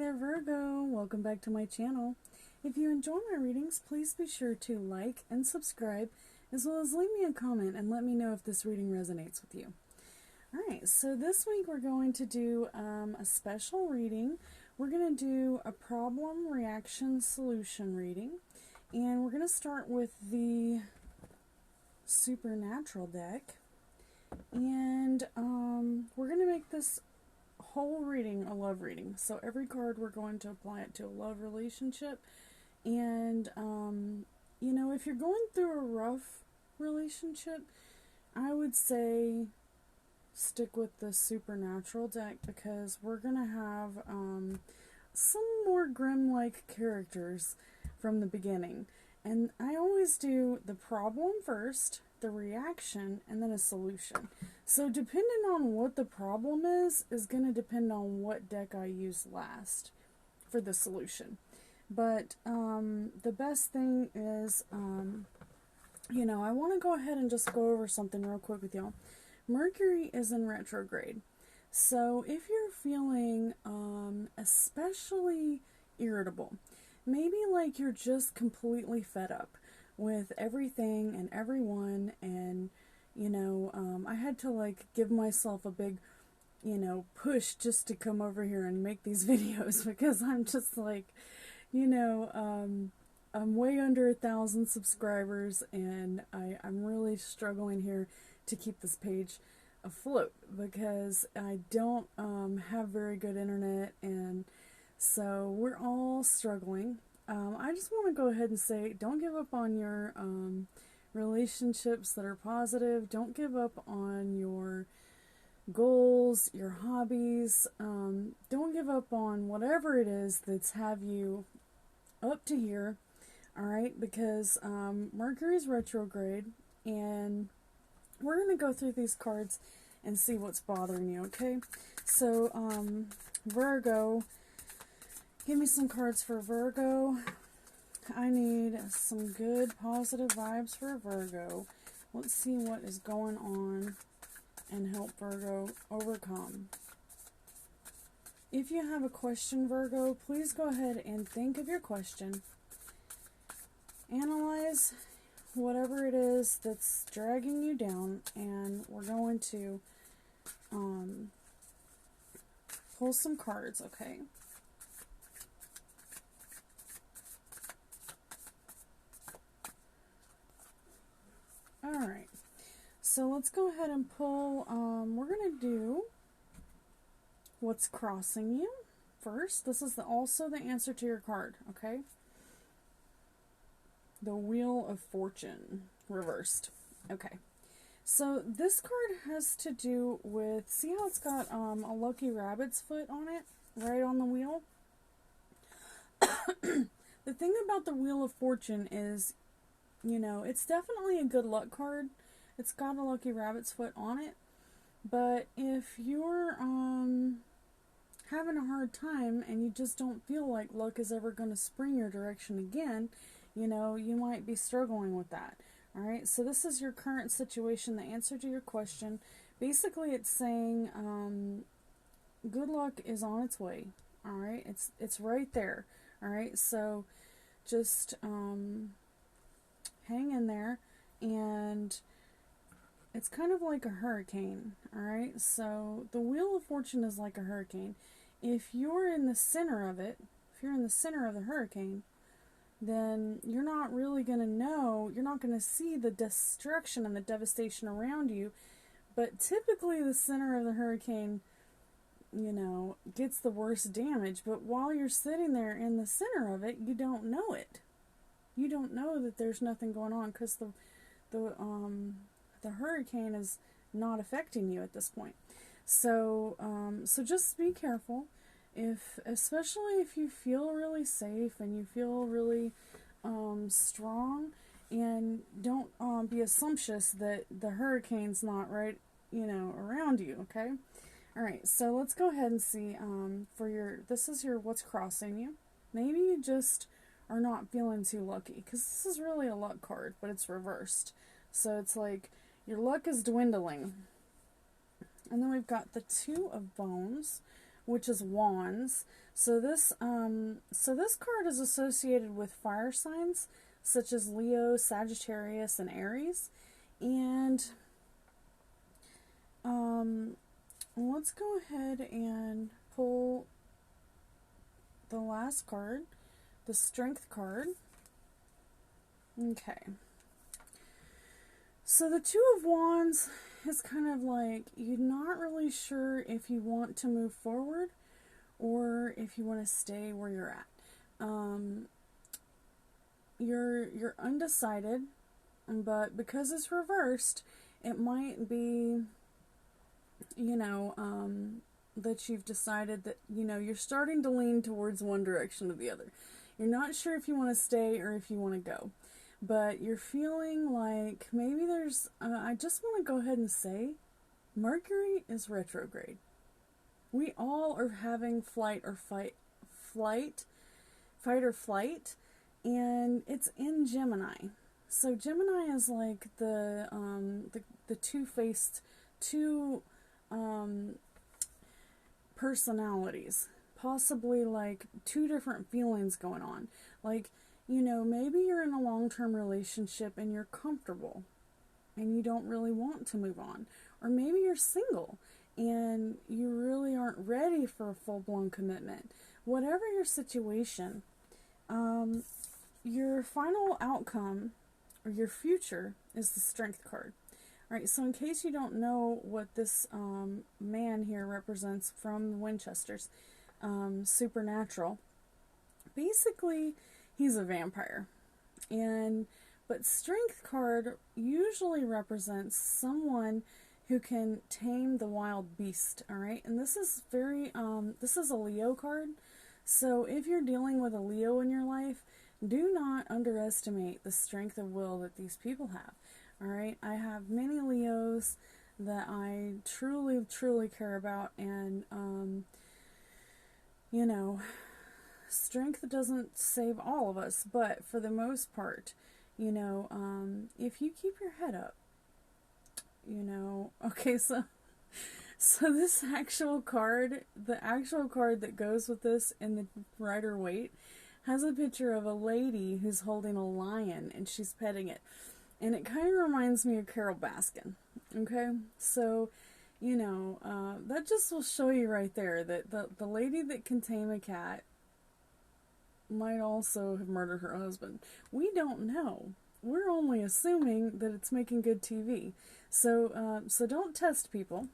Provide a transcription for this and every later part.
there, Virgo. Welcome back to my channel. If you enjoy my readings, please be sure to like and subscribe, as well as leave me a comment and let me know if this reading resonates with you. Alright, so this week we're going to do a special reading. We're going to do a problem, reaction, solution reading. And we're going to start with the Supernatural deck. And we're going to make this whole reading a love reading. So every card we're going to apply it to a love relationship. And, you know, if you're going through a rough relationship, I would say stick with the Supernatural deck, because we're going to have some more grim-like characters from the beginning. And I always do the problem first, the reaction, and then a solution. So depending on what the problem is going to depend on what deck I use last for the solution. But the best thing is, you know, I want to go ahead and just go over something real quick with y'all. Mercury is in retrograde. So if you're feeling especially irritable, maybe like you're just completely fed up with everything and everyone, and you know, I had to like give myself a big, you know, push just to come over here and make these videos, because I'm just like, you know, I'm way under 1,000 subscribers, and I'm really struggling here to keep this page afloat, because I don't have very good internet, and so we're all struggling. I just want to go ahead and say, don't give up on your relationships that are positive. Don't give up on your goals, your hobbies. Don't give up on whatever it is that's have you up to here. Alright, because Mercury's retrograde, and we're going to go through these cards and see what's bothering you, okay? So, Virgo, give me some cards for Virgo. I need some good positive vibes for Virgo. Let's see what is going on and help Virgo overcome. If you have a question, Virgo, please go ahead and think of your question. Analyze whatever it is that's dragging you down, and we're going to pull some cards, okay? Alright, so let's go ahead and pull, we're going to do what's crossing you first. This is also the answer to your card, okay? The Wheel of Fortune, reversed. Okay, so this card has to do with, see how it's got a lucky rabbit's foot on it, right on the wheel? The thing about the Wheel of Fortune is, you know, it's definitely a good luck card. It's got a lucky rabbit's foot on it. But if you're having a hard time and you just don't feel like luck is ever going to spring your direction again, you know, you might be struggling with that. Alright, so this is your current situation, the answer to your question. Basically, it's saying good luck is on its way. Alright, it's right there. Alright, so just hang in there, and it's kind of like a hurricane. Alright, so the Wheel of Fortune is like a hurricane. If you're in the center of it, if you're in the center of the hurricane, then you're not really going to know, you're not going to see the destruction and the devastation around you. But typically the center of the hurricane, you know, gets the worst damage. But while you're sitting there in the center of it, you don't know it. You don't know that there's nothing going on, because the hurricane is not affecting you at this point. So so just be careful. Especially if you feel really safe and you feel really strong, and don't be assumptuous that the hurricane's not right, you know, around you, okay? Alright, so let's go ahead and see for your, this is your what's crossing you. Maybe you just are not feeling too lucky, because this is really a luck card, but it's reversed. So it's like your luck is dwindling. And then we've got the Two of Bones, which is Wands. So this card is associated with fire signs such as Leo, Sagittarius, and Aries. And let's go ahead and pull the last card, the Strength card. Okay. So the Two of Wands is kind of like you're not really sure if you want to move forward or if you want to stay where you're at. You're undecided, but because it's reversed, it might be, that you've decided that, you're starting to lean towards one direction or the other. You're not sure if you want to stay or if you want to go. But you're feeling like maybe there's, I just want to go ahead and say, Mercury is retrograde. We all are having fight or flight, and it's in Gemini. So Gemini is like the two-faced, personalities, possibly like two different feelings going on. Like, maybe you're in a long-term relationship and you're comfortable and you don't really want to move on. Or maybe you're single and you really aren't ready for a full-blown commitment. Whatever your situation, your final outcome or your future is the Strength card. Alright, so in case you don't know what this man here represents from the Winchesters, Supernatural, basically he's a vampire. But Strength card usually represents someone who can tame the wild beast, alright? And this is this is a Leo card. So if you're dealing with a Leo in your life, do not underestimate the strength of will that these people have. Alright, I have many Leos that I truly, truly care about, and, strength doesn't save all of us, but for the most part, if you keep your head up, okay, so this actual card, the actual card that goes with this in the Rider-Waite, has a picture of a lady who's holding a lion, and she's petting it. And it kind of reminds me of Carol Baskin, okay? So, that just will show you right there that the lady that can tame a cat might also have murdered her husband. We don't know. We're only assuming that it's making good TV. So don't test people.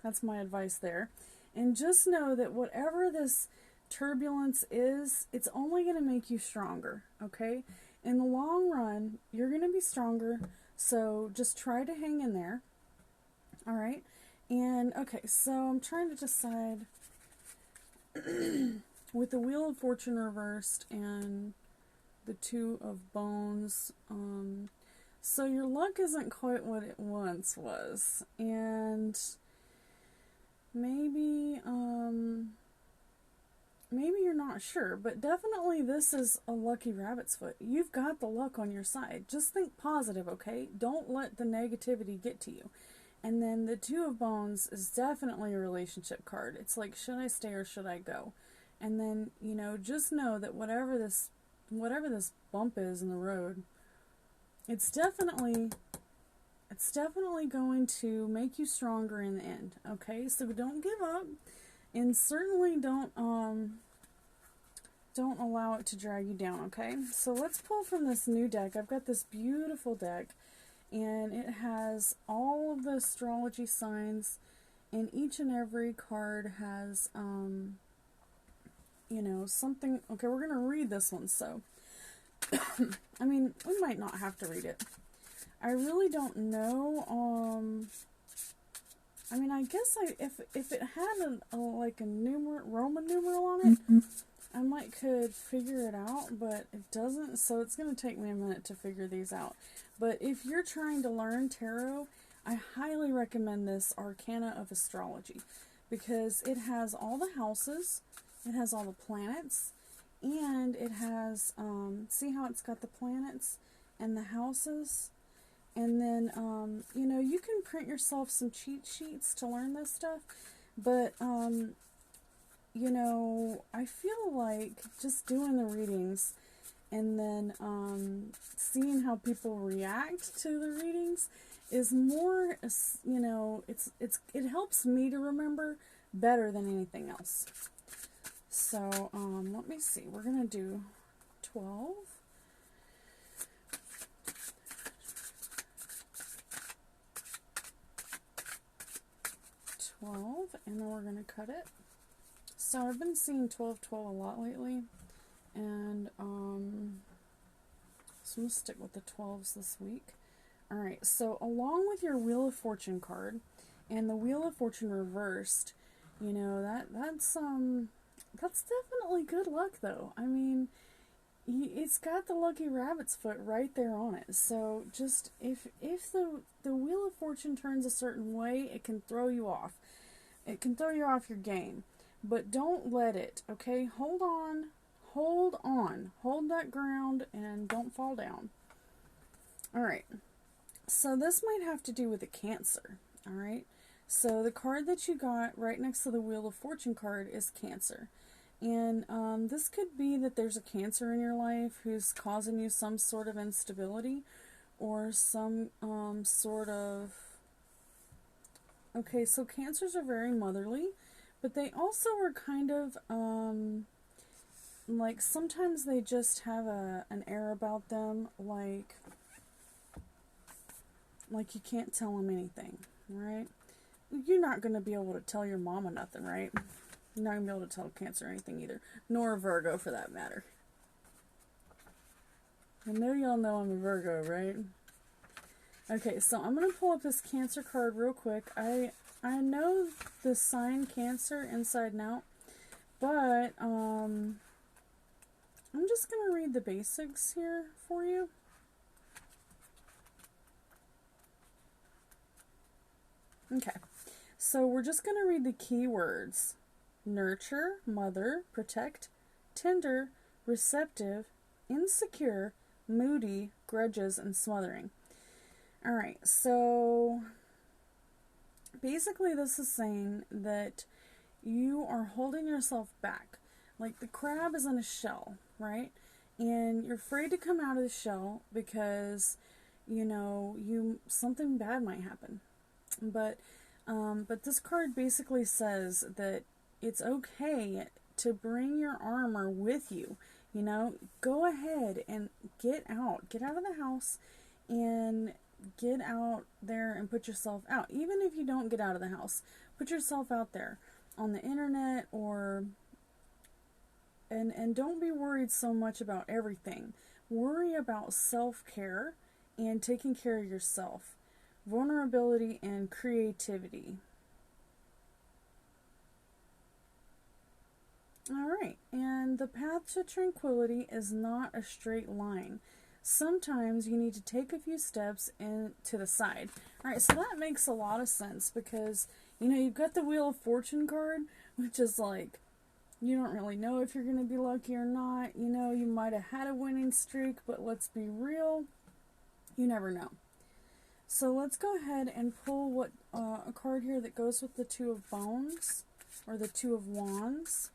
That's my advice there. And just know that whatever this turbulence is, it's only going to make you stronger, okay? In the long run, you're going to be stronger, so just try to hang in there, alright? And, okay, so I'm trying to decide with the Wheel of Fortune reversed and the Two of Bones, so your luck isn't quite what it once was, and maybe you're not sure, but definitely this is a lucky rabbit's foot. You've got the luck on your side. Just think positive, okay? Don't let the negativity get to you. And then the Two of Bones is definitely a relationship card. It's like, should I stay or should I go? And then, just know that whatever this bump is in the road, it's definitely going to make you stronger in the end, okay? So don't give up, and certainly don't allow it to drag you down, okay? So let's pull from this new deck. I've got this beautiful deck, and it has all of the astrology signs, and each and every card has, something. Okay, we're going to read this one, so, I mean, we might not have to read it. I really don't know, I mean, I guess if it had a Roman numeral on it, I could figure it out, but it doesn't, so it's going to take me a minute to figure these out. But if you're trying to learn tarot, I highly recommend this Arcana of Astrology, because it has all the houses, it has all the planets, and it has, see how it's got the planets and the houses? And then, you can print yourself some cheat sheets to learn this stuff, but you know, I feel like just doing the readings and then seeing how people react to the readings is more, you know, it helps me to remember better than anything else. So, let me see. We're going to do 12. And then we're going to cut it. So I've been seeing 12-12 a lot lately, and so I'm going to stick with the 12s this week. Alright, so along with your Wheel of Fortune card and the Wheel of Fortune reversed, you know, that's definitely good luck though. I mean, it's got the lucky rabbit's foot right there on it. So just if the Wheel of Fortune turns a certain way, it can throw you off. It can throw you off your game. But don't let it, okay? Hold on. Hold that ground and don't fall down. Alright. So this might have to do with a Cancer. Alright? So the card that you got right next to the Wheel of Fortune card is Cancer. And this could be that there's a Cancer in your life who's causing you some sort of instability or some sort of... Okay, so Cancers are very motherly, but they also are kind of, like, sometimes they just have an air about them, like you can't tell them anything, right? You're not going to be able to tell your mama nothing, right? You're not going to be able to tell Cancer anything either, nor a Virgo for that matter. I know y'all know I'm a Virgo, right? Okay, so I'm going to pull up this Cancer card real quick. I know the sign Cancer inside and out, but I'm just going to read the basics here for you. Okay, so we're just going to read the keywords: nurture, mother, protect, tender, receptive, insecure, moody, grudges, and smothering. Alright, so basically this is saying that you are holding yourself back. Like the crab is in a shell, right? And you're afraid to come out of the shell because, you know, something bad might happen. But this card basically says that it's okay to bring your armor with you. You know, go ahead and get out of the house and get out there and put yourself out. Even if you don't get out of the house, put yourself out there on the internet or and don't be worried so much about everything. Worry about self-care and taking care of yourself. Vulnerability and creativity. Alright, and the path to tranquility is not a straight line. Sometimes you need to take a few steps to the side. Alright, so that makes a lot of sense because, you know, you've got the Wheel of Fortune card, which is like, you don't really know if you're going to be lucky or not. You know, you might have had a winning streak, but let's be real, you never know. So let's go ahead and pull a card here that goes with the Two of Bones, or the Two of Wands.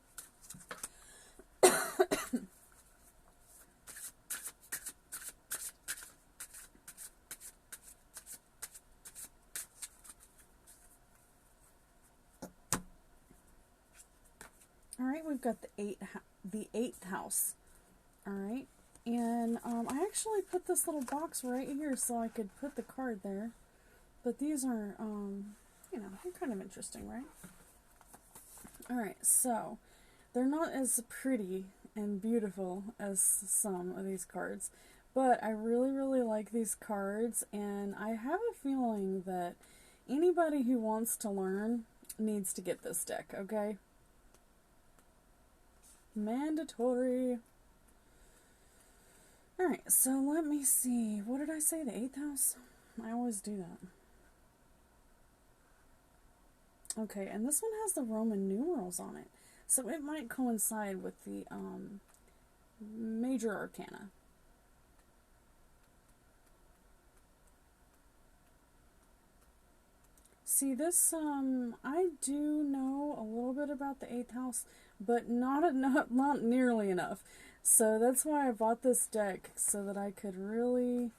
Alright, we've got the eighth house. Alright, and I actually put this little box right here so I could put the card there. But these are, you know, they're kind of interesting, right? Alright, so they're not as pretty and beautiful as some of these cards, but I really, really like these cards, and I have a feeling that anybody who wants to learn needs to get this deck, okay? Mandatory. Alright, so let me see. What did I say? The eighth house? I always do that. Okay, and this one has the Roman numerals on it. So it might coincide with the major arcana. See, this, I do know a little bit about the eighth house, but not nearly enough. So that's why I bought this deck, so that I could really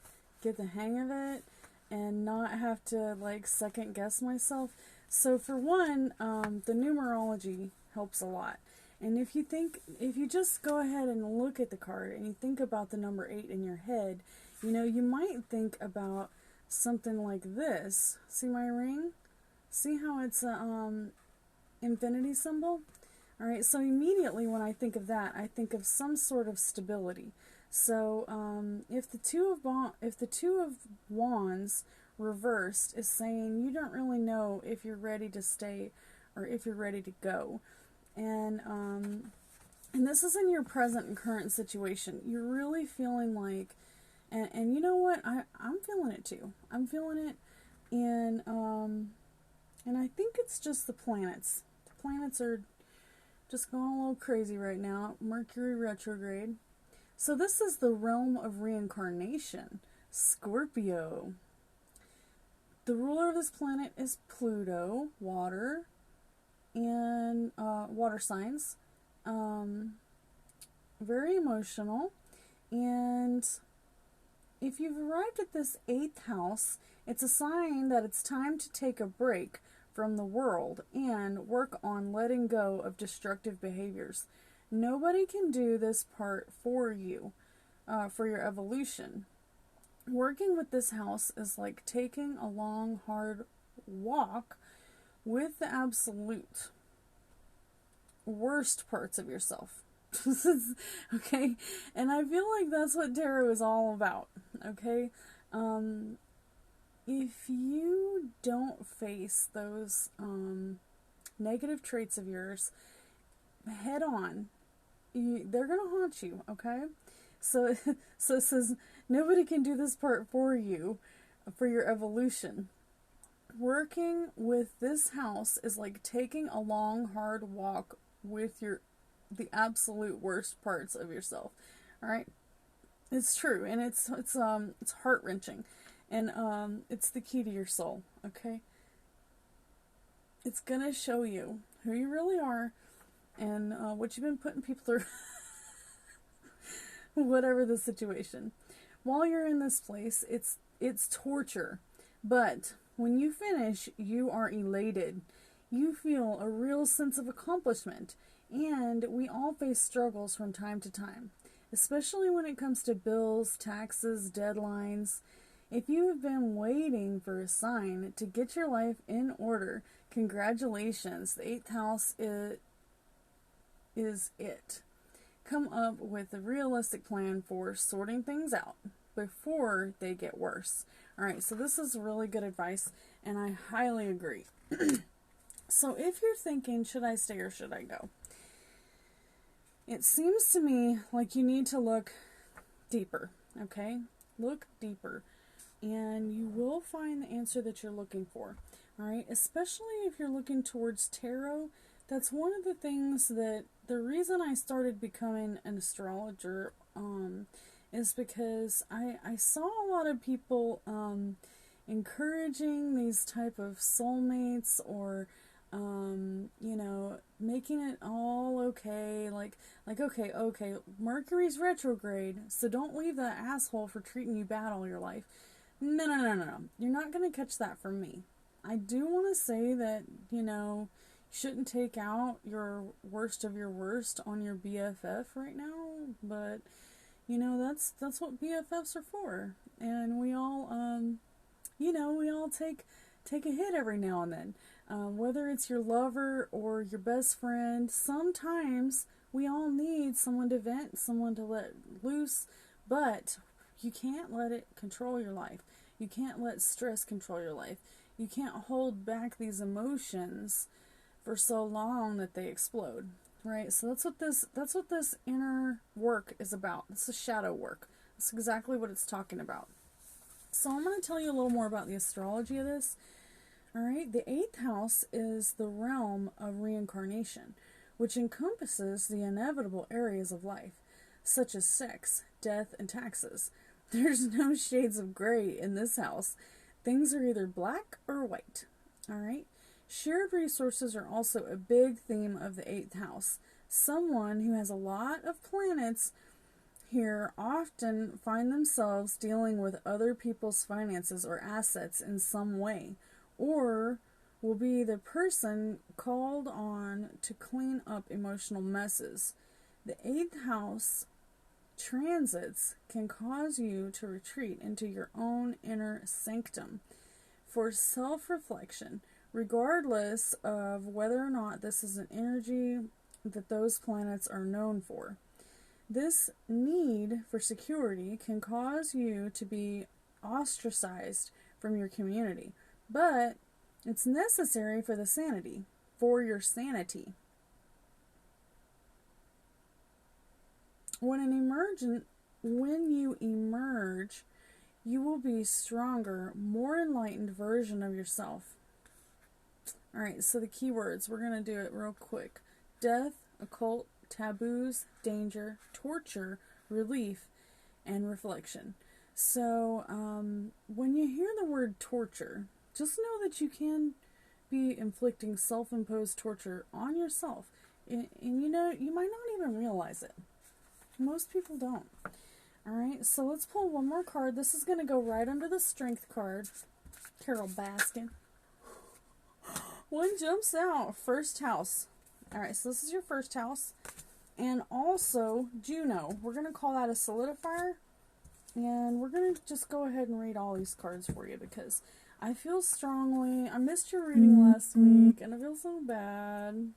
get the hang of it and not have to like second guess myself. So for one, the numerology helps a lot. And if you just go ahead and look at the card and you think about the number 8 in your head, you know, you might think about something like this. See my ring? See how it's a infinity symbol? All right, so immediately when I think of that, I think of some sort of stability. So if the two of wands reversed is saying you don't really know if you're ready to stay or if you're ready to go. And this is in your present and current situation. You're really feeling like, and you know what? I'm feeling it too. I'm feeling it, and I think it's just the planets. The planets are just going a little crazy right now. Mercury retrograde. So this is the realm of reincarnation, Scorpio. The ruler of this planet is Pluto, water, and water signs. Very emotional. And if you've arrived at this 8th house, it's a sign that it's time to take a break from the world and work on letting go of destructive behaviors. Nobody can do this part for you, for your evolution. Working with this house is like taking a long, hard walk with the absolute worst parts of yourself. Okay? And I feel like that's what tarot is all about. Okay? If you don't face those negative traits of yours head on, they're going to haunt you. Okay? So it says, nobody can do this part for you, for your evolution. Working with this house is like taking a long, hard walk with the absolute worst parts of yourself. All right, it's true, and it's heart-wrenching, and it's the key to your soul. Okay, it's gonna show you who you really are, and what you've been putting people through. Whatever the situation. While you're in this place, it's torture. But when you finish, you are elated. You feel a real sense of accomplishment. And we all face struggles from time to time, especially when it comes to bills, taxes, deadlines. If you have been waiting for a sign to get your life in order, congratulations. The 8th house is it. Come up with a realistic plan for sorting things out before they get worse. Alright, so this is really good advice, and I highly agree. So if you're thinking, should I stay or should I go? It seems to me like you need to look deeper, okay? Look deeper, and you will find the answer that you're looking for. Alright, especially if you're looking towards tarot. That's one of the things that the reason I started becoming an astrologer is because I saw a lot of people encouraging these type of soulmates or you know, making it all okay, like okay, Mercury's retrograde, so don't leave that asshole for treating you bad all your life. No. You're not going to catch that from me. I do want to say that, you know, shouldn't take out your worst of your worst on your BFF right now, but you know, that's what BFFs are for. And we all you know, we all take a hit every now and then. Whether it's your lover or your best friend, sometimes we all need someone to vent, someone to let loose, but you can't let it control your life. You can't let stress control your life. You can't hold back these emotions for so long that they explode, right? So that's what this inner work is about. It's the shadow work. That's exactly what it's talking about. So I'm going to tell you a little more about the astrology of this. All right, the 8th house is the realm of reincarnation, which encompasses the inevitable areas of life, such as sex, death, and taxes. There's no shades of gray in this house. Things are either black or white. All right. Shared resources are also a big theme of the 8th house. Someone who has a lot of planets here often find themselves dealing with other people's finances or assets in some way, or will be the person called on to clean up emotional messes. The 8th house transits can cause you to retreat into your own inner sanctum for self-reflection, regardless of whether or not this is an energy that those planets are known for. This need for security can cause you to be ostracized from your community, but it's necessary for your sanity. When you emerge, you will be a stronger, more enlightened version of yourself. Alright, so the keywords, we're going to do it real quick. Death, occult, taboos, danger, torture, relief, and reflection. So, when you hear the word torture, just know that you can be inflicting self-imposed torture on yourself. And you might not even realize it. Most people don't. Alright, so let's pull one more card. This is going to go right under the Strength card. Carol Baskin. One jumps out. First house. Alright, so this is your first house. And also, Juno. We're going to call that a solidifier. And we're going to just go ahead and read all these cards for you because I feel strongly. I missed your reading last week and I feel so bad.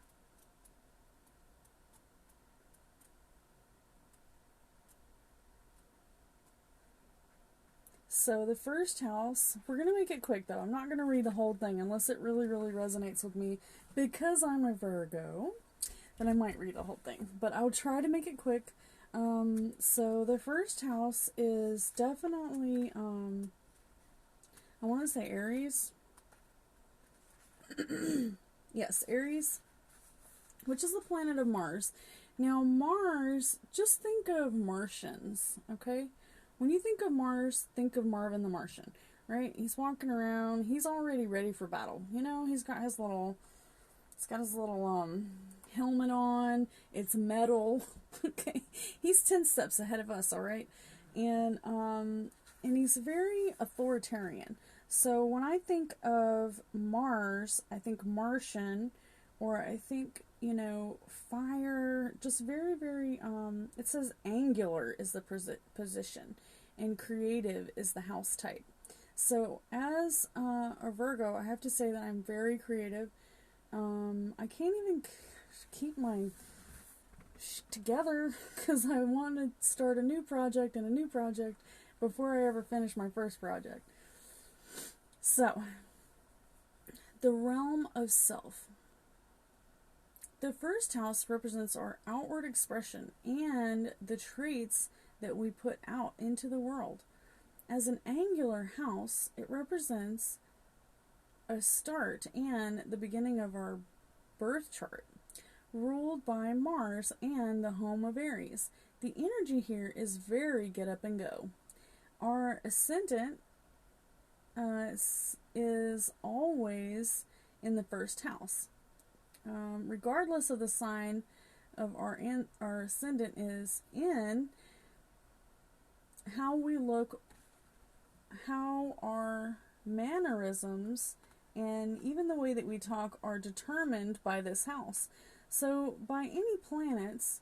So the first house, we're going to make it quick though. I'm not going to read the whole thing unless it really, really resonates with me. Because I'm a Virgo, then I might read the whole thing. But I'll try to make it quick. So the first house is definitely, I want to say Aries. Yes, Aries, which is the planet of Mars. Now Mars, just think of Martians, okay? When you think of Mars, think of Marvin the Martian, right? He's walking around. He's already ready for battle. You know, he's got his little helmet on. It's metal. Okay, he's 10 steps ahead of us. All right, and he's very authoritarian. So when I think of Mars, I think Martian, or I think, fire, just very, very, it says angular is the position, and creative is the house type. So as a Virgo, I have to say that I'm very creative. I can't even keep my together because I want to start a new project before I ever finish my first project. So, the realm of self. The first house represents our outward expression and the traits that we put out into the world. As an angular house, it represents a start and the beginning of our birth chart, ruled by Mars and the home of Aries. The energy here is very get up and go. Our ascendant is always in the first house. Regardless of the sign of our ascendant is in, how we look, how our mannerisms, and even the way that we talk are determined by this house. So by any planets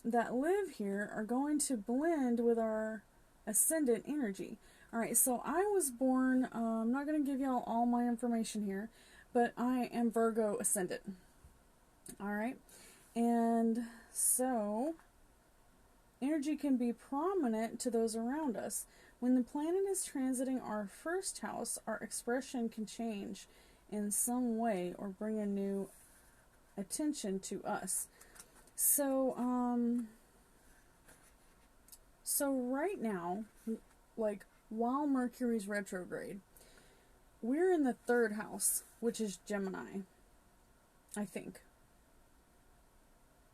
that live here are going to blend with our ascendant energy. Alright, so I was born, I'm not going to give y'all all my information here, but I am Virgo ascendant. Alright, and so energy can be prominent to those around us. When the planet is transiting our first house, our expression can change in some way or bring a new attention to us. So right now, like while Mercury's retrograde, we're in the third house, which is Gemini, I think.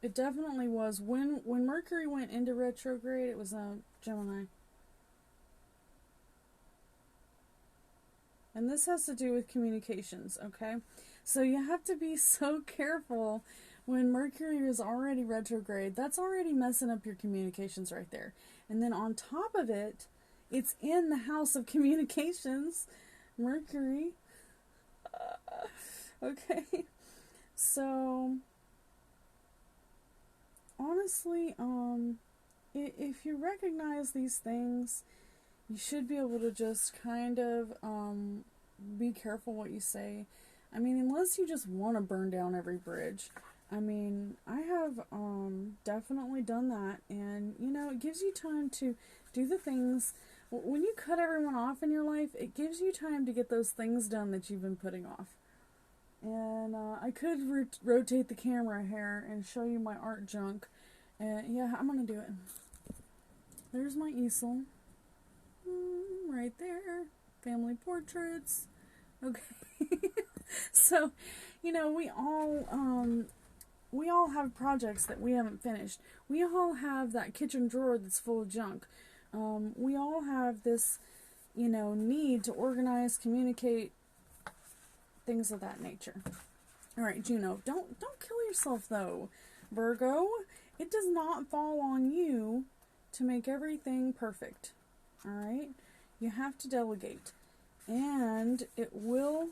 It definitely was. When Mercury went into retrograde, it was Gemini. And this has to do with communications, okay? So you have to be so careful when Mercury is already retrograde, that's already messing up your communications right there. And then on top of it, it's in the house of communications, Mercury. Okay. So, honestly, if you recognize these things, you should be able to just kind of be careful what you say. I mean, unless you just want to burn down every bridge. I mean, I have definitely done that, and you know, it gives you time to do the things. When you cut everyone off in your life, it gives you time to get those things done that you've been putting off. And I could rotate the camera here and show you my art junk. And yeah, I'm gonna do it. There's my easel. Right there. Family portraits. Okay. So, you know, we all have projects that we haven't finished. We all have that kitchen drawer that's full of junk. We all have this, you know, need to organize, communicate, things of that nature. All right, Juno, don't kill yourself though. Virgo, it does not fall on you to make everything perfect. All right? You have to delegate. And it will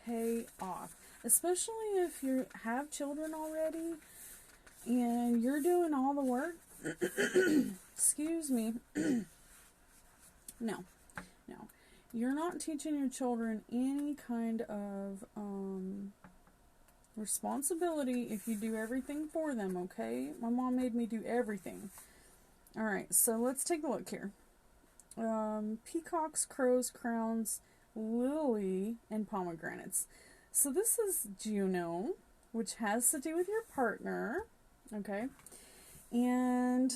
pay off. Especially if you have children already and you're doing all the work. Excuse me. No. You're not teaching your children any kind of responsibility if you do everything for them, okay? My mom made me do everything. Alright, so let's take a look here. Peacocks, crows, crowns, lily, and pomegranates. So this is Juno, which has to do with your partner, okay? And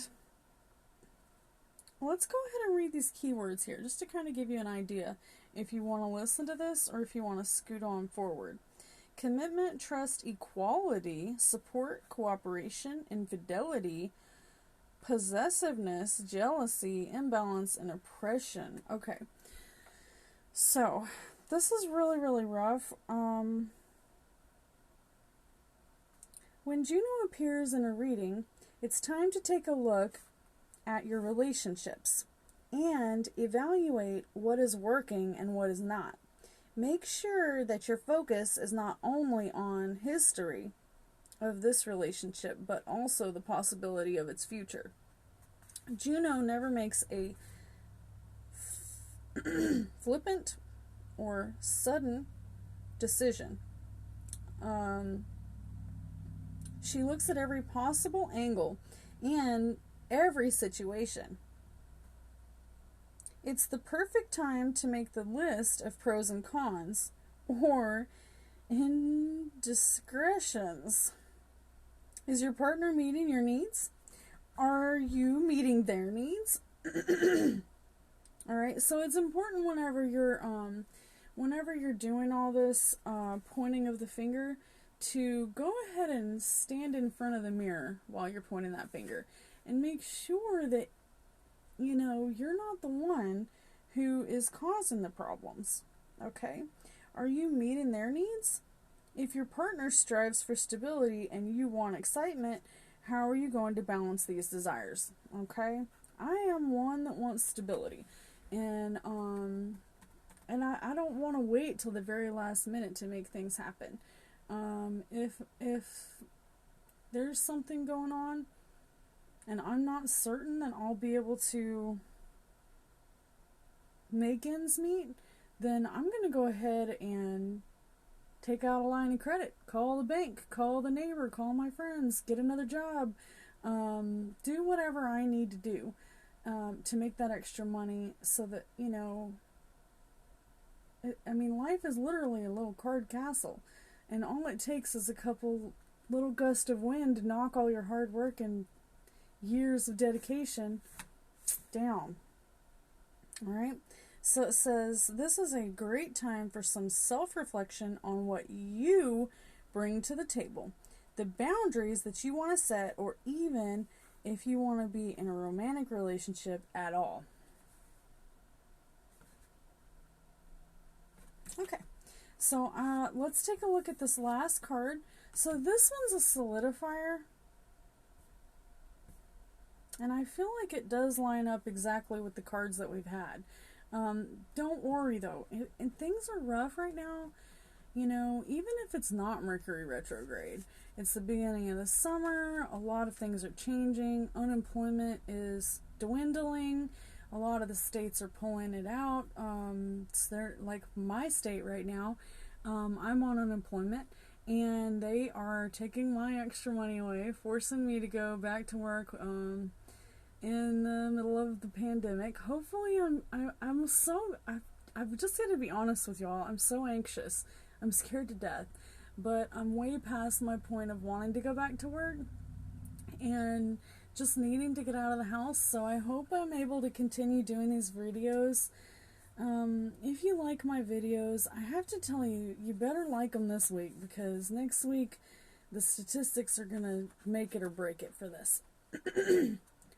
let's go ahead and read these keywords here, just to kind of give you an idea if you want to listen to this or if you want to scoot on forward. Commitment, trust, equality, support, cooperation, infidelity, possessiveness, jealousy, imbalance, and oppression. Okay. So, this is really, really rough. When Juno appears in a reading, it's time to take a look at your relationships and evaluate what is working and what is not. Make sure that your focus is not only on history of this relationship, but also the possibility of its future. Juno never makes a flippant or sudden decision. She looks at every possible angle and every situation. It's the perfect time to make the list of pros and cons, or indiscretions. Is your partner meeting your needs? Are you meeting their needs? Alright, so it's important whenever you're doing all this pointing of the finger to go ahead and stand in front of the mirror while you're pointing that finger and make sure that, you know, you're not the one who is causing the problems. Okay? Are you meeting their needs? If your partner strives for stability and you want excitement, how are you going to balance these desires? Okay? I am one that wants stability. And I don't want to wait till the very last minute to make things happen. If there's something going on and I'm not certain that I'll be able to make ends meet, then I'm going to go ahead and take out a line of credit, call the bank, call the neighbor, call my friends, get another job, do whatever I need to do to make that extra money so that, you know, life is literally a little card castle, and all it takes is a couple little gusts of wind to knock all your hard work and years of dedication down. Alright? So it says, this is a great time for some self-reflection on what you bring to the table, the boundaries that you want to set, or even if you want to be in a romantic relationship at all. Okay, so let's take a look at this last card. So this one's a solidifier. And I feel like it does line up exactly with the cards that we've had. Don't worry though. And things are rough right now. You know, even if it's not Mercury retrograde, it's the beginning of the summer. A lot of things are changing. Unemployment is dwindling. A lot of the states are pulling it out. They're like my state right now. I'm on unemployment, and they are taking my extra money away, forcing me to go back to work in the middle of the pandemic. Hopefully, I've just got to be honest with y'all. I'm so anxious. I'm scared to death, but I'm way past my point of wanting to go back to work and just needing to get out of the house. So I hope I'm able to continue doing these videos. If you like my videos, I have to tell you, you better like them this week, because next week the statistics are gonna make it or break it for this.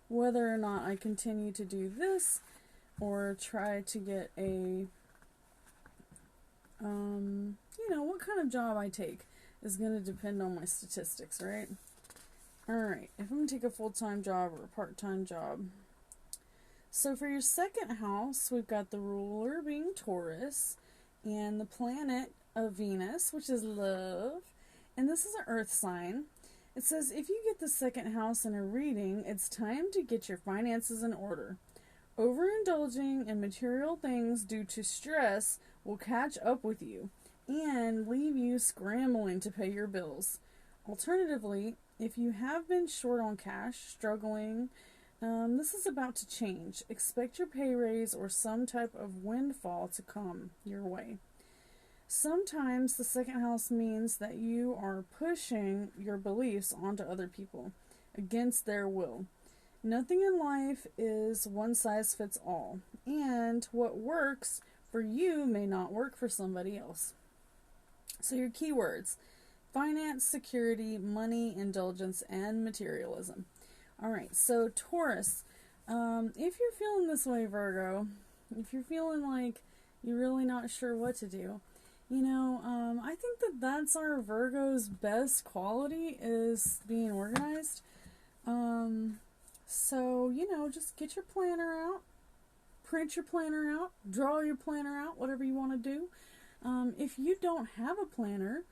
Whether or not I continue to do this or try to get a you know, what kind of job I take is going to depend on my statistics, right? Alright, if I'm going to take a full-time job or a part-time job. So for your second house, we've got the ruler being Taurus, and the planet of Venus, which is love. And this is an earth sign. It says, if you get the second house in a reading, it's time to get your finances in order. Overindulging in material things due to stress will catch up with you and leave you scrambling to pay your bills. Alternatively, if you have been short on cash, struggling, this is about to change. Expect your pay raise or some type of windfall to come your way. Sometimes the second house means that you are pushing your beliefs onto other people against their will. Nothing in life is one size fits all, and what works for you may not work for somebody else. So your keywords: finance, security, money, indulgence, and materialism. Alright, so Taurus, if you're feeling this way, Virgo, if you're feeling like you're really not sure what to do, you know, I think that that's our Virgo's best quality, is being organized. So, you know, just get your planner out, print your planner out, draw your planner out, whatever you want to do. If you don't have a planner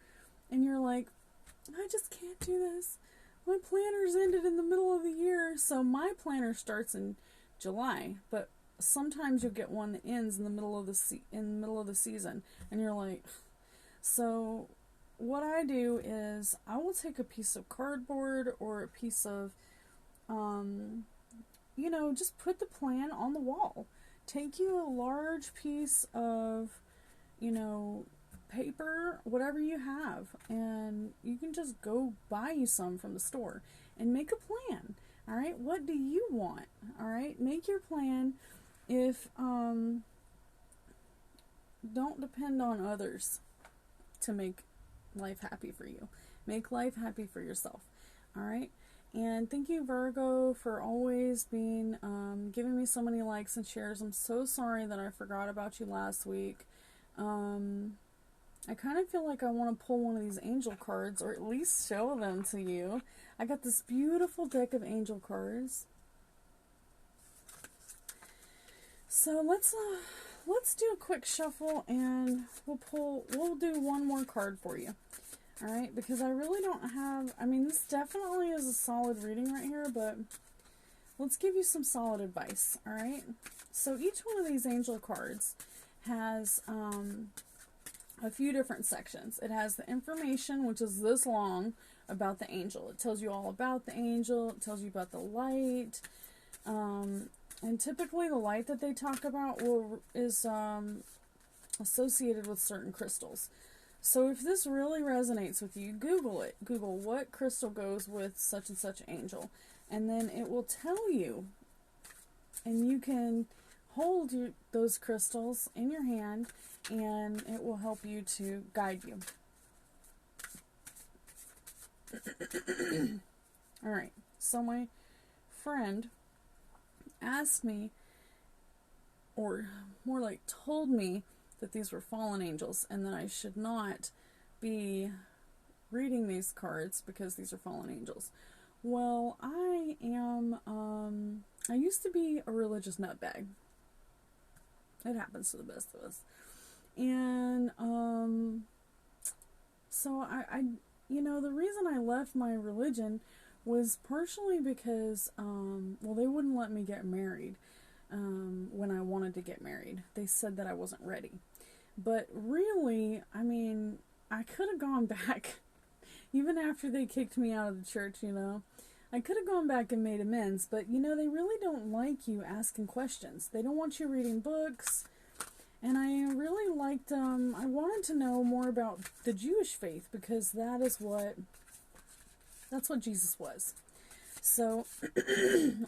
and you're like, I just can't do this, my planner's ended in the middle of the year. So my planner starts in July, but sometimes you'll get one that ends in the middle of the season, and you're like, so what I do is I will take a piece of cardboard or a piece of you know, just put the plan on the wall. Take you a large piece of, you know, paper, whatever you have, and you can just go buy you some from the store and make a plan. All right, what do you want? All right, make your plan. If don't depend on others to make life happy for you. Make life happy for yourself. All right. And thank you, Virgo, for always being giving me so many likes and shares. I'm so sorry that I forgot about you last week. I kind of feel like I want to pull one of these angel cards, or at least show them to you. I got this beautiful deck of angel cards. So let's do a quick shuffle, and we'll do one more card for you. Alright, because I really don't have, I mean, this definitely is a solid reading right here, but let's give you some solid advice, alright? So each one of these angel cards has a few different sections. It has the information, which is this long, about the angel. It tells you all about the angel, it tells you about the light, and typically the light that they talk about is associated with certain crystals. So if this really resonates with you, Google it. Google what crystal goes with such and such angel. And then it will tell you. And you can hold those crystals in your hand, and it will help you to guide you. Alright, so my friend asked me, or more like told me, that these were fallen angels and that I should not be reading these cards because these are fallen angels? Well, I used to be a religious nutbag. It happens to the best of us. And, so I the reason I left my religion was partially because, well, they wouldn't let me get married, when I wanted to get married. They said that I wasn't ready. But really, I mean, I could have gone back, even after they kicked me out of the church, I could have gone back and made amends, but, they really don't like you asking questions. They don't want you reading books. And I really liked, I wanted to know more about the Jewish faith, because that's what Jesus was. So,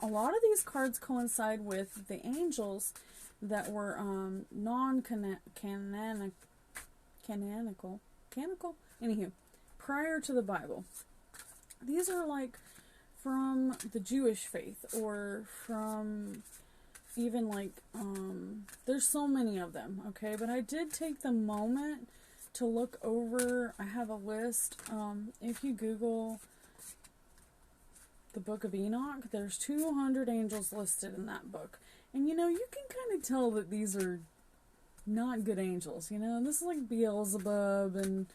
a lot of these cards coincide with the angels that were, canonical, anywho, prior to the Bible. These are like from the Jewish faith, or from even like, there's so many of them, okay? But I did take the moment to look over, I have a list, if you Google the Book of Enoch, there's 200 angels listed in that book. And you can kind of tell that these are not good angels, this is like Beelzebub, and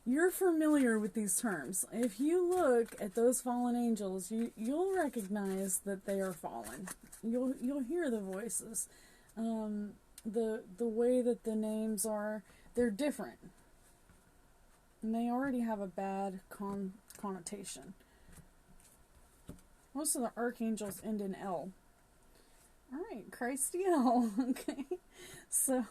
you're familiar with these terms. If you look at those fallen angels, you'll recognize that they are fallen. You'll hear the voices. The way that the names are, they're different. And they already have a bad connotation. Most of the archangels end in L. Alright, Christel. Okay. So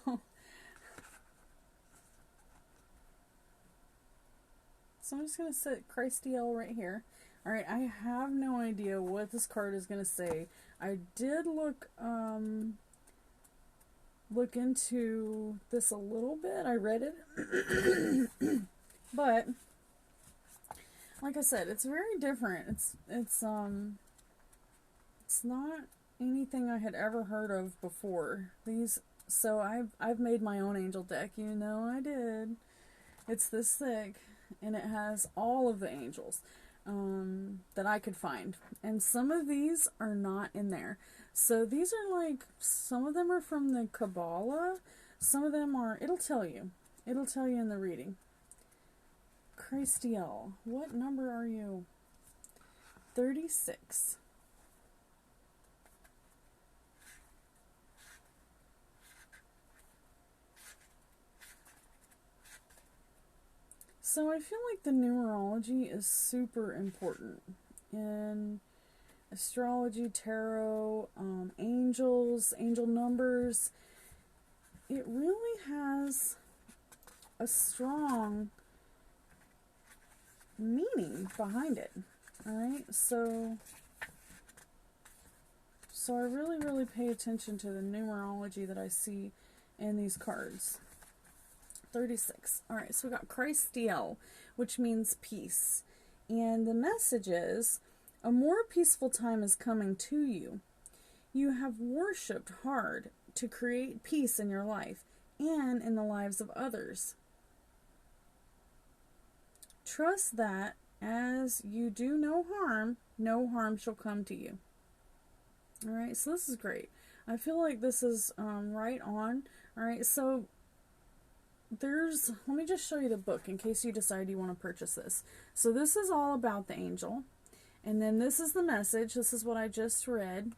I'm just going to set Christel right here. Alright, I have no idea what this card is going to say. I did look into this a little bit. I read it. But like I said, it's very different. It's not anything I had ever heard of before. So I've made my own angel deck. I did. It's this thick, and it has all of the angels that I could find. And some of these are not in there. So these are like, some of them are from the Kabbalah. Some of them are, it'll tell you in the reading. Christel, what number are you? 36. So I feel like the numerology is super important in astrology, tarot, angels, angel numbers. It really has a strong meaning behind it. Alright, so I really pay attention to the numerology that I see in these cards. 36. Alright, so we got Christel, which means peace. And the message is, a more peaceful time is coming to you. You have worshipped hard to create peace in your life and in the lives of others. Trust that as you do no harm shall come to you. Alright, so this is great. I feel like this is right on. Alright, so let me just show you the book in case you decide you want to purchase this. So this is all about the angel. And then this is the message. This is what I just read.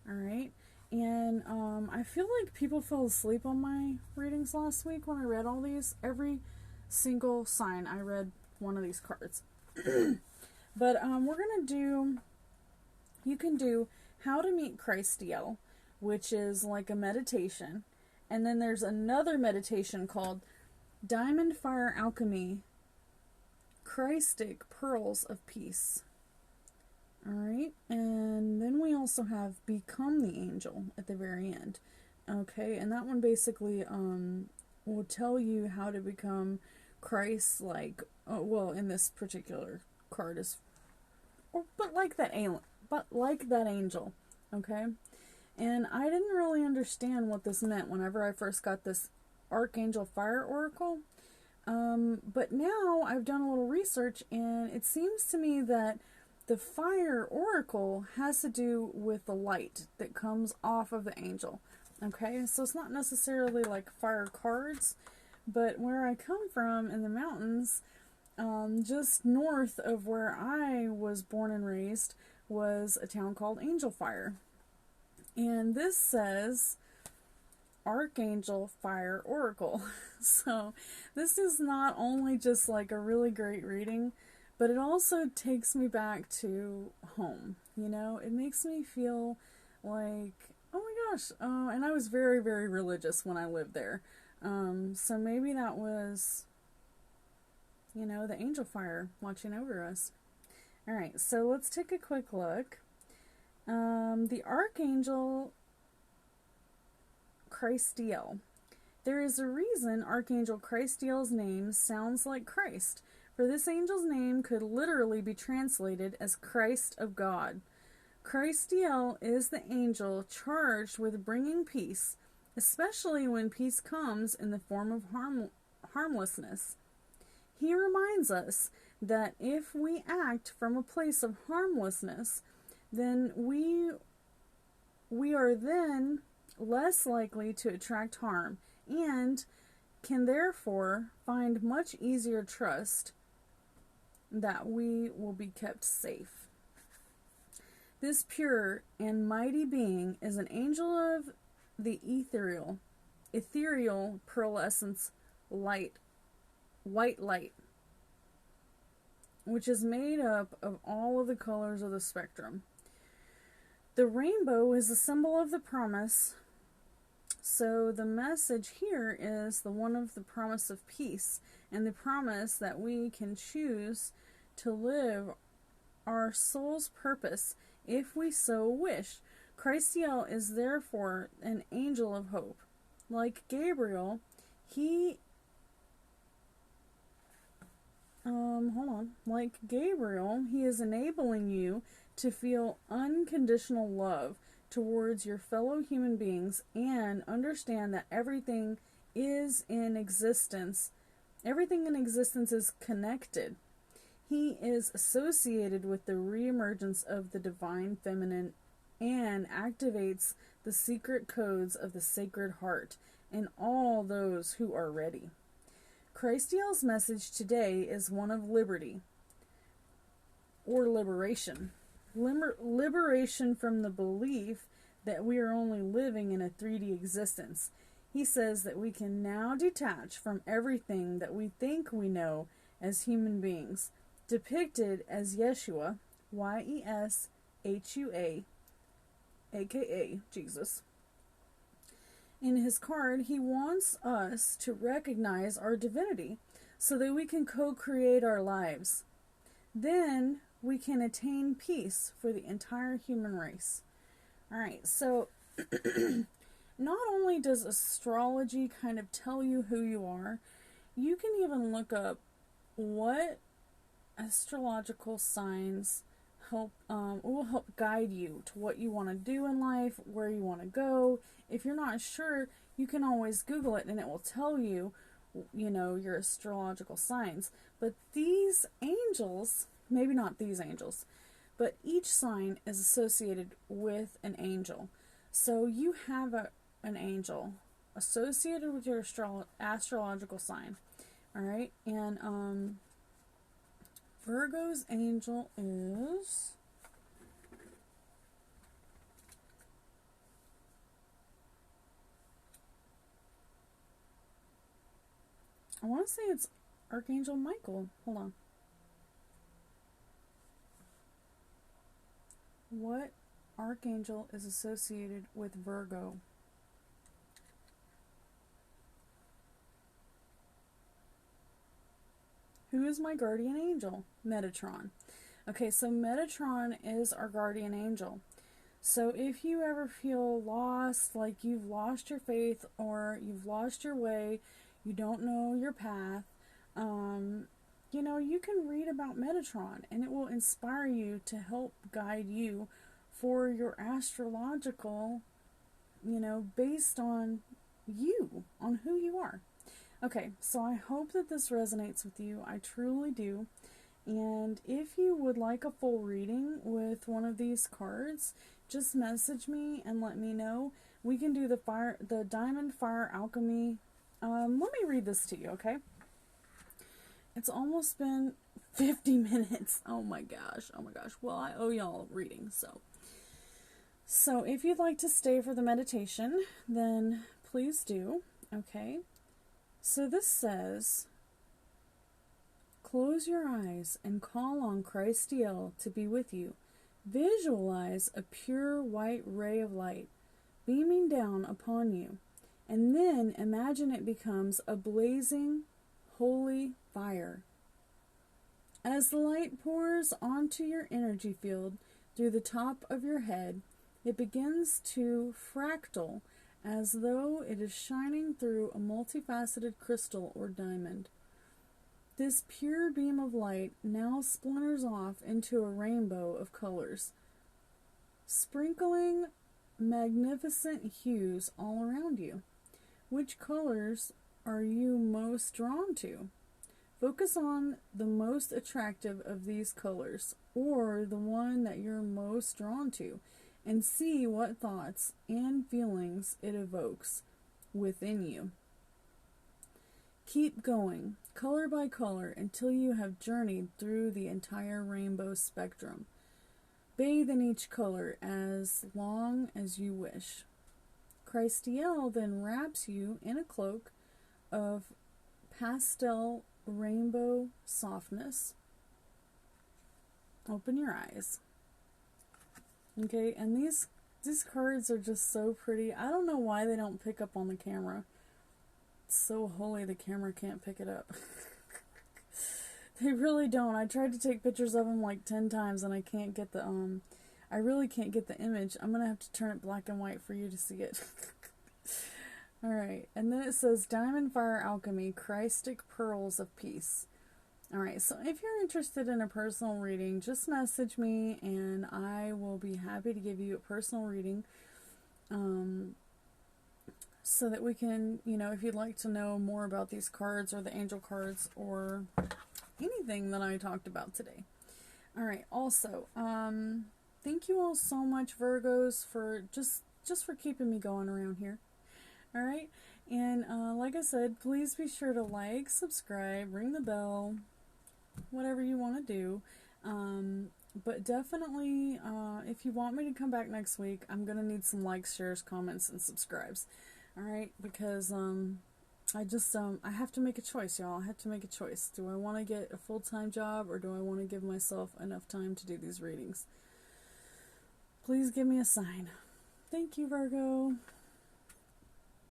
Alright. And I feel like people fell asleep on my readings last week when I read all these. Every single sign I read one of these cards. But we're going to do, you can do How to Meet Christel, which is like a meditation. And then there's another meditation called Diamond Fire Alchemy, Christic Pearls of Peace. Alright, and then we also have Become the Angel at the very end. Okay, and that one basically will tell you how to become Christ-like. Well, in this particular card is, but like that angel. Okay, and I didn't really understand what this meant whenever I first got this Archangel Fire Oracle. But now I've done a little research, and it seems to me that the fire oracle has to do with the light that comes off of the angel. Okay, so it's not necessarily like fire cards, but where I come from in the mountains, just north of where I was born and raised, was a town called Angel Fire. And this says Archangel Fire Oracle. So this is not only just like a really great reading, but it also takes me back to home. You know, it makes me feel like, oh my gosh, and I was very, very religious when I lived there. So maybe that was, you know, the angel fire watching over us. Alright, so let's take a quick look. The Archangel Christel. There is a reason Archangel Christel's name sounds like Christ, for this angel's name could literally be translated as Christ of God. Christel is the angel charged with bringing peace, especially when peace comes in the form of harmlessness. He reminds us that if we act from a place of harmlessness, then we are then less likely to attract harm, and can therefore find much easier trust that we will be kept safe. This pure and mighty being is an angel of the ethereal pearlescence light, white light, which is made up of all of the colors of the spectrum. The rainbow is a symbol of the promise. So the message here is the one of the promise of peace and the promise that we can choose to live our soul's purpose if we so wish. Christel is therefore an angel of hope. Like Gabriel, he is enabling you to feel unconditional love towards your fellow human beings and understand that everything in existence is connected. He is associated with the reemergence of the divine feminine and activates the secret codes of the Sacred Heart in all those who are ready. Christel's message today is one of liberty or liberation. Liberation from the belief that we are only living in a 3D existence. He says that we can now detach from everything that we think we know as human beings, depicted as Yeshua, Yeshua, aka Jesus. In his card, he wants us to recognize our divinity so that we can co-create our lives. Then we can attain peace for the entire human race. Alright, so not only does astrology kind of tell you who you are, you can even look up what astrological signs will help guide you to what you want to do in life, where you want to go. If you're not sure, you can always Google it and it will tell you, your astrological signs. But these angels, maybe not these angels, but each sign is associated with an angel. So you have an angel associated with your astrological sign. Alright, and Virgo's angel is... I want to say it's Archangel Michael. Hold on. What archangel is associated with Virgo? Who is my guardian angel? Metatron. Okay, so Metatron is our guardian angel. So if you ever feel lost, like you've lost your faith or you've lost your way, you don't know your path, you can read about Metatron and it will inspire you to help guide you for your astrological, based on you, on who you are. Okay, so I hope that this resonates with you. I truly do. And if you would like a full reading with one of these cards, just message me and let me know. We can do the Diamond Fire Alchemy. Let me read this to you, okay? It's almost been 50 minutes. Oh my gosh. Well, I owe y'all a reading, so. So if you'd like to stay for the meditation, then please do, okay? So this says, close your eyes and call on Christel to be with you. Visualize a pure white ray of light beaming down upon you, and then imagine it becomes a blazing, holy fire. As the light pours onto your energy field through the top of your head, it begins to fractal as though it is shining through a multifaceted crystal or diamond. This pure beam of light now splinters off into a rainbow of colors, sprinkling magnificent hues all around you. Which colors are you most drawn to? Focus on the most attractive of these colors, or the one that you're most drawn to, and see what thoughts and feelings it evokes within you. Keep going, color by color, until you have journeyed through the entire rainbow spectrum. Bathe in each color as long as you wish. Christel then wraps you in a cloak of pastel rainbow softness. Open your eyes. Okay, and these cards are just so pretty. I don't know why they don't pick up on the camera. It's so holy the camera can't pick it up. They really don't. I tried to take pictures of them like 10 times and I can't get the, I really can't get the image. I'm gonna have to turn it black and white for you to see it. Alright, and then it says Diamond Fire Alchemy, Christic Pearls of Peace. Alright, so if you're interested in a personal reading, just message me and I will be happy to give you a personal reading. So that we can, if you'd like to know more about these cards or the angel cards or anything that I talked about today. Alright, also, thank you all so much, Virgos, for just for keeping me going around here. Alright, and like I said, please be sure to like, subscribe, ring the bell, whatever you want to do. But definitely, if you want me to come back next week, I'm going to need some likes, shares, comments, and subscribes. Alright, because I have to make a choice, y'all. I have to make a choice. Do I want to get a full-time job, or do I want to give myself enough time to do these readings? Please give me a sign. Thank you, Virgo.